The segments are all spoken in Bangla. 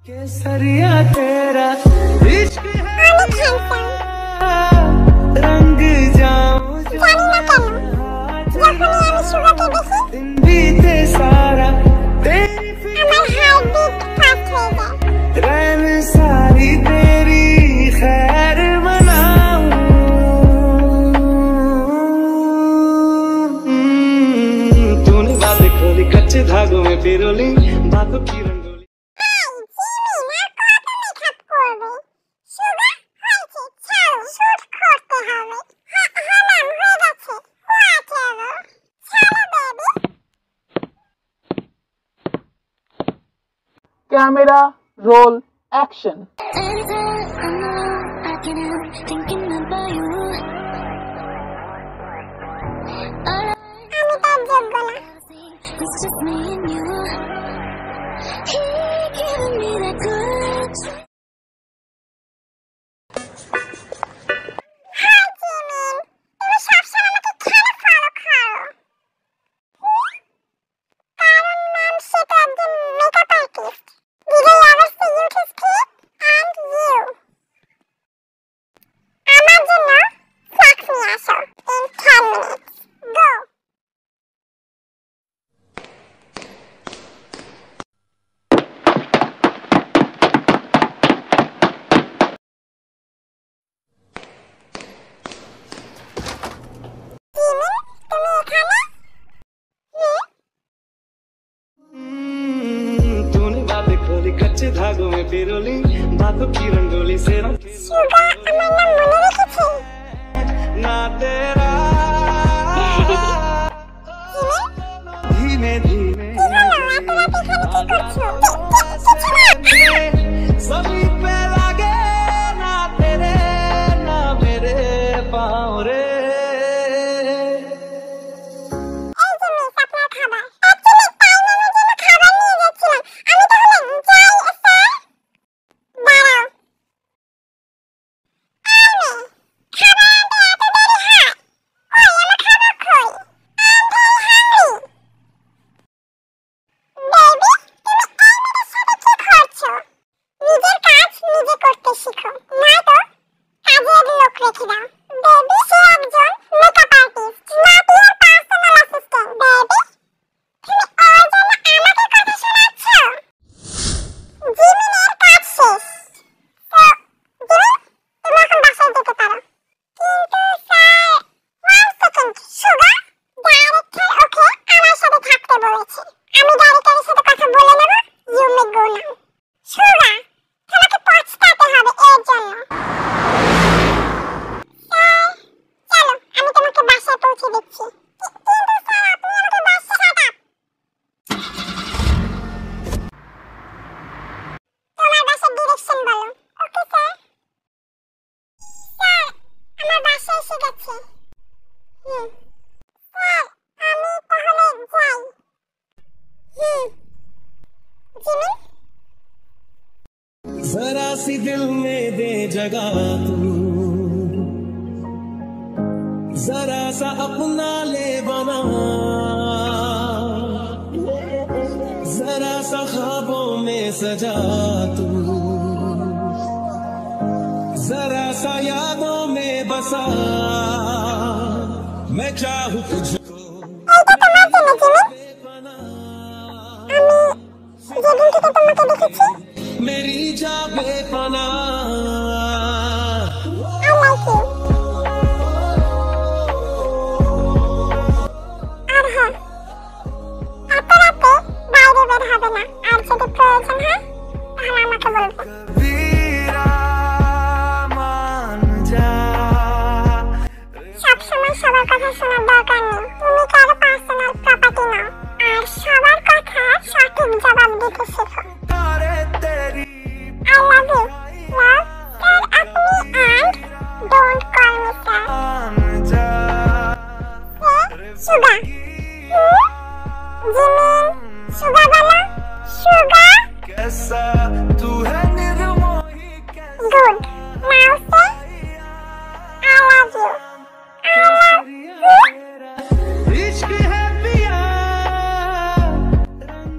केसरिया तेरा इश्क है रंग जाऊं दिन बीते सारा तेरी रैन सारी तेरी खैर मनाऊं तूने बातें खोली कच्चे धागों में पिरोली बातों की rangoli Camera, roll, action. It's just me and you. He giving me that good. Hi, Jimin. তুমি সবসময় আমাকে কেন ফলো করো? কারণ ম্যাম সেটা একজন makeup artist. Did I ever see you kiss Kid? And you. আমার জন্য ফ্লাক্স নিয়ে আসো in 10 minutes. Go. तूने बातें खोली कच्चे धागों में पिरोली बातों की रंगोली से ना तेरा धीमे धीमे सभी पे लागे ना तेरे ना मेरे पाँव रे जरा सी दिल में दे जगह तू जरा सा अपना ले बना जरा सा ख्वाबों में सजा तू जरा सा यादों में बसा मैं चाहूँ तुझको मेरी जा बेपना সবার কথা শোনার দরকার নেই তুমি কারো পার্সোনাল প্রপার্টি নাও আর সবার কথা সঠিক জবাব দিতে শেখো I love you. Love, stare at me and don't call me sir. Sugar. Jimin. Sugar bala. Sugar. Good. Now say I love you. I love you.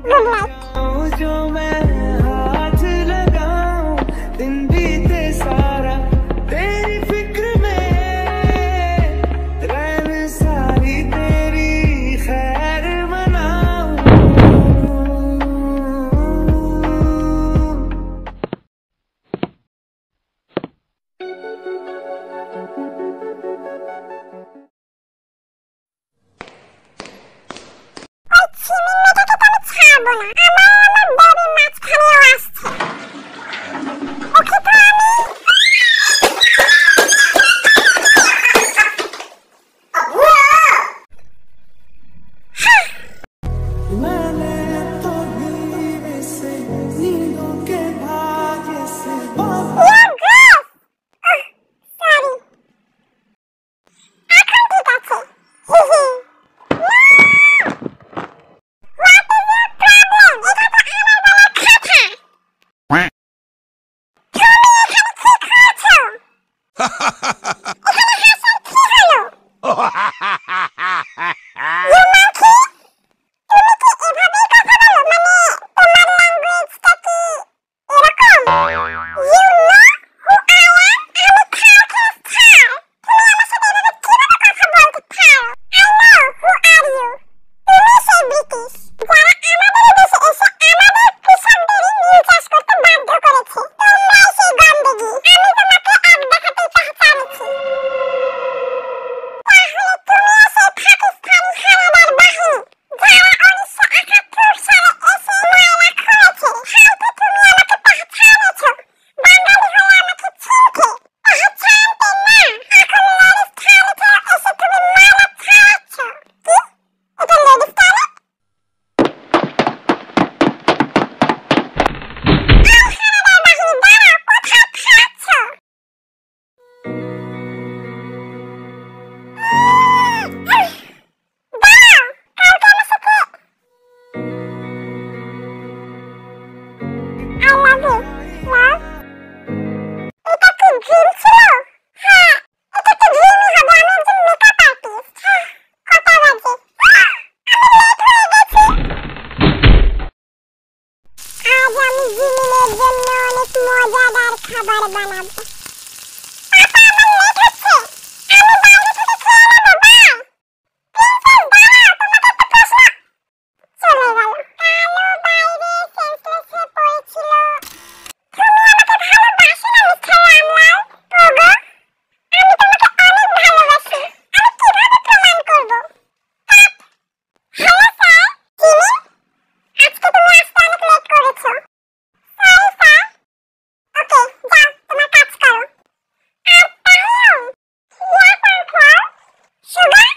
Good night. খাবার বানাবো। পাপা আমার লেট হচ্ছে, আমি বাইরে থেকে খেয়ে নেবো, বাই। প্রিন্সেস দাঁড়াও, তোমাকে একটা প্রশ্ন। চলে গেল। কালো বাইরে সেন্সলেস হয়ে পড়েছিল। তুমি আমাকে ভালোবাসো না মিস্টার রামলাল? ওগো, আমি তোমাকে অনেক ভালোবাসি। আমি কিভাবে প্রমাণ করবো? হ্যালো স্যার, জিমি, আজকে তুমি আসতে অনেক লেট করেছো। Sorry sir. ওকে, যাও তোমার কাজ করো। আর তাহলে ইয়াস আঙ্কেল, সুগার,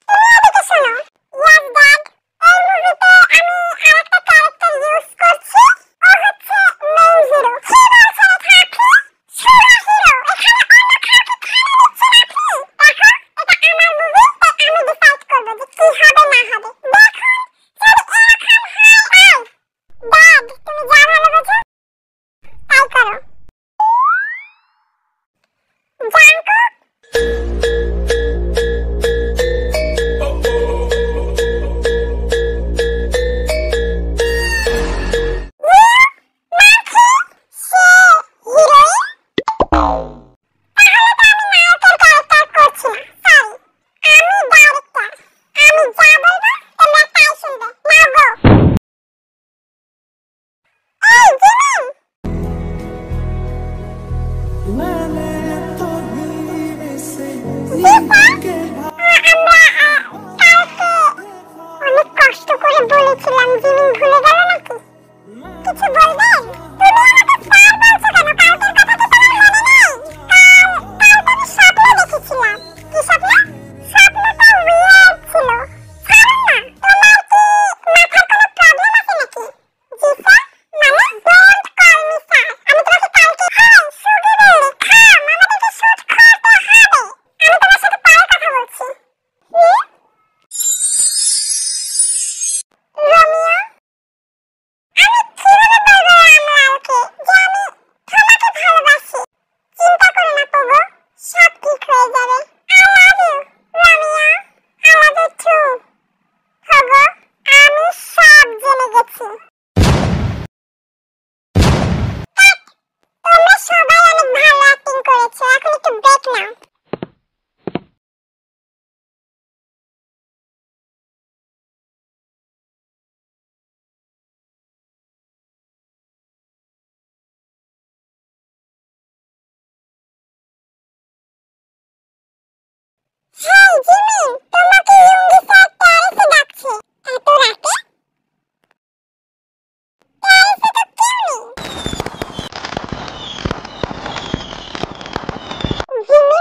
তুমি এদিকে শোনো। ইয়াস ড্যাড, এই মুভিতে আমি আরেকটা ক্যারেক্টার ইউজ করছি। ও হচ্ছে মেইন হিরো। কি বলছেন এটা আপনি? সুগার হিরো, এখানে অন্য কাউকে খালি দিচ্ছেন আপনি? দেখো, এটা আমার মুভি, তাই আমি ডিসাইড করবো যে কি হবে না হবে। দেখুন, যদি এরকম হয় ড্যাড, তুমি যা ভালো বোঝো তাই করো। জাঙ্কুক, অনেক কষ্ট করে বলেছিলাম, জিমি ভুলে গেল নাকি? কিছু বলবেন? তুমি আমাকে স্যার বলছো কেন? কালকের কথা তো তোমার মনে নেই? কাল তো আমি স্বপ্ন দেখেছিলাম। কি স্বপ্ন? স্বপ্নটা উইয়ার্ড ছিল। ছাড়ুন না, তোমার কি মাথার কোনো প্রবলেম আছে নাকি? জি স্যার, মানে ডোন্ট কল মি স্যার। আমি তোমাকে কালকে সুগি বললে থাম, আমাদেরকে শুট করতে হবে। আমি তোমার সাথে পরে কথা বলছি। রোমিও, আমি কিভাবে বলবো রামলালকে যে আমি তোমাকে ভালোবাসি? চিন্তা করো না পোগো, সব ঠিক হয়ে যাবে। I love you Romeo, I love you too. Pogo, আমি সব জেনে গেছি। তোমরা সবাই অনেক ভালো অ্যাক্টিং করেছো, এখন একটু ব্রেক নাও। হেই জিমি, তোমাকে ইয়ুঙ্গি স্যার প্যারিসে ডাকছে। এত রাতে? প্যারিসে তো কেউ নেই। জিমি,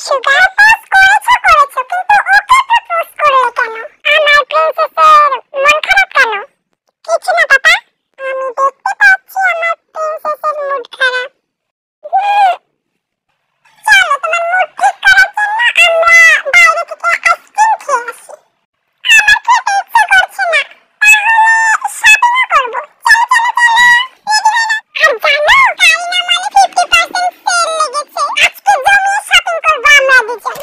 সুগার পোস্ট করেছো কিন্তু ওকে প্রপোজ করলে কেন? আমার প্রিন্সেসের মন খারাপ কেন? কিছু না পাপা, আমি দেখতে পাচ্ছি আমার প্রিন্সেসের মুড খারাপ। চলো তোমার মুড ঠিক করার জন্য আমরা বাইরে থেকে আইসক্রিম খেয়ে আসি। আমার খেতে ইচ্ছে করছে না, তাহলে শপিংও করবো। চলো চলো চলো, রেডি হয়ে নাও। আর জানো কারিনা মানে 50% সেল লেগেছে, আজকে জমিয়ে শপিং করবো আমরা দুজন।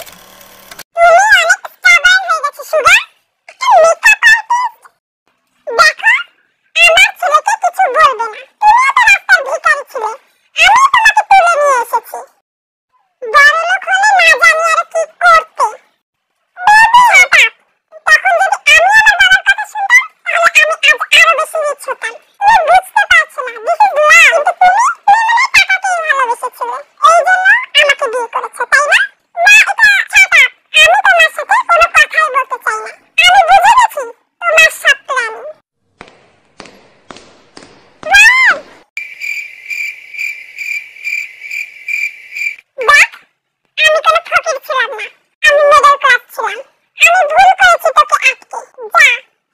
তুমি অনেক স্টাবার্ন হয়ে গেছো সুগার, মেকআপ আর্টিস্ট। দেখো আমার ছেলেকে কিছু বলবে না, তুমিও তো রাস্তার ভিখারি ছিলে, আমি তোমাকে তুলে নিয়ে এসেছি। বড়লোক হলে না জানি আর কি করতে। বেবি হঠাৎ তখন যদি আমি আমার বাবার কথা শুনতাম তাহলে আমি আজ আরো বেশি রিচ হতাম। তুমি বুঝতে পারছো না, দিস ইজ লাভ। কিন্তু তুমি মনে টাকাকেই ভালোবেসেছিলে, এই জন্য আমাকে বিয়ে করেছো, তাই না? না, এটা ছাতা। আমি তোমার সাথে কোনো কথাই বলতে চাই না, আমি বুঝে গেছি তোমার সব প্ল্যান। দেখ, আমি কোনো ফকির ছিলাম না, আমি মিডল ক্লাস ছিলাম। আমি ভুল করেছি তোকে আটকে। যা,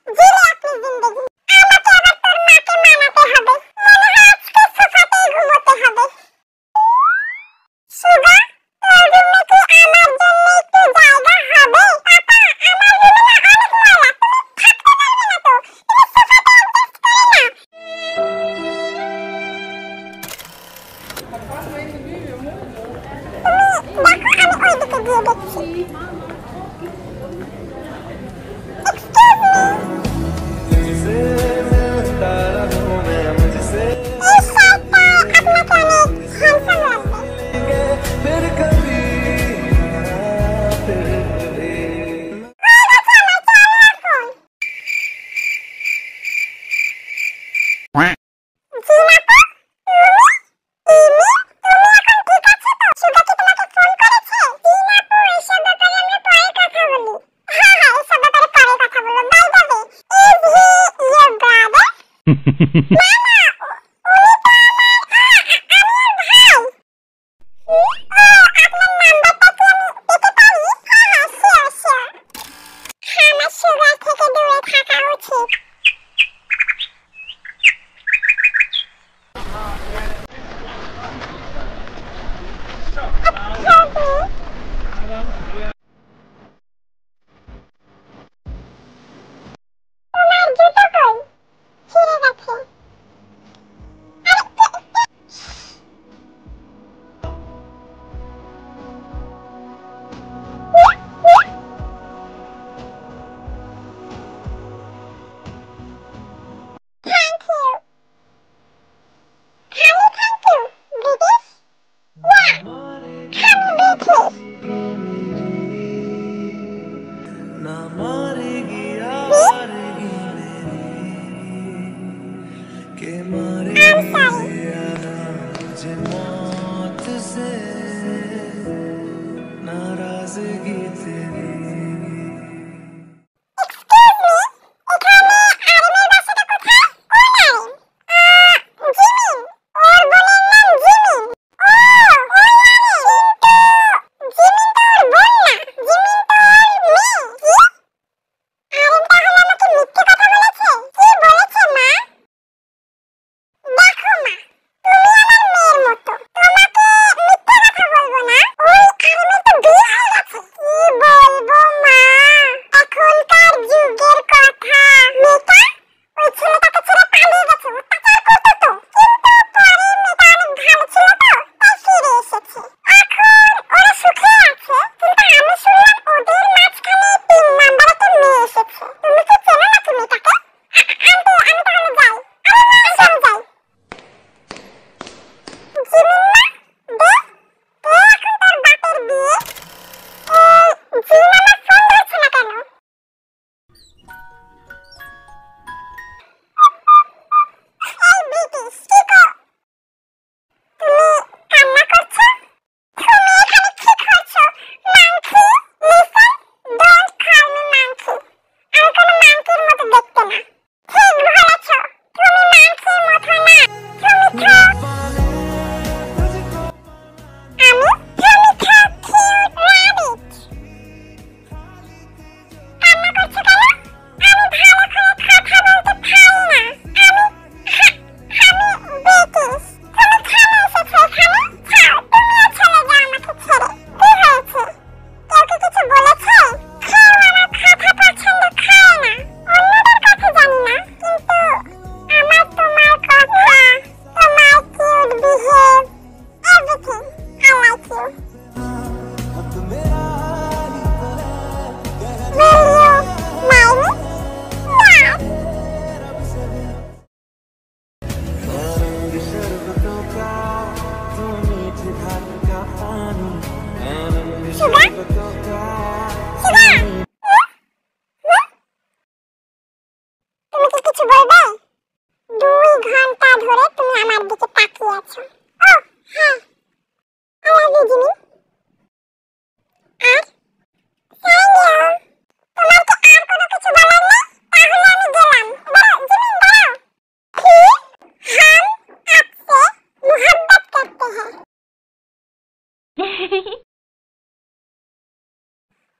জিরে আপনি জিন্দেগি। আমাকে আবার তোর মাকে মানাতে হবে, মনে হয় আজকে সোফাতেই ঘুমোতে হবে। সুগার, তোর রুমে কি আমার জন্য একটু জায়গা হবে? পাপা, আমার রুমে না অনেক ময়লা, তুমি থাকতে পারবে না তো? তুমি সোফাতে অ্যাডজাস্ট করে না। দেখো আমি ওইদিকে গিয়ে দেখছি। এক্সকিউজ মি, এই শার্টটা আপনাকে অনেক হ্যান্ডসাম লাগবে।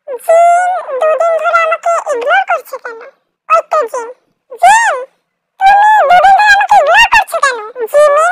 জিন দুদিন ধরে আমাকে ইগনোর করছে কেন? ওই তো জিন। জিন, তুমি দুদিন ধরে আমাকে ইগনোর করছো কেন? জিমি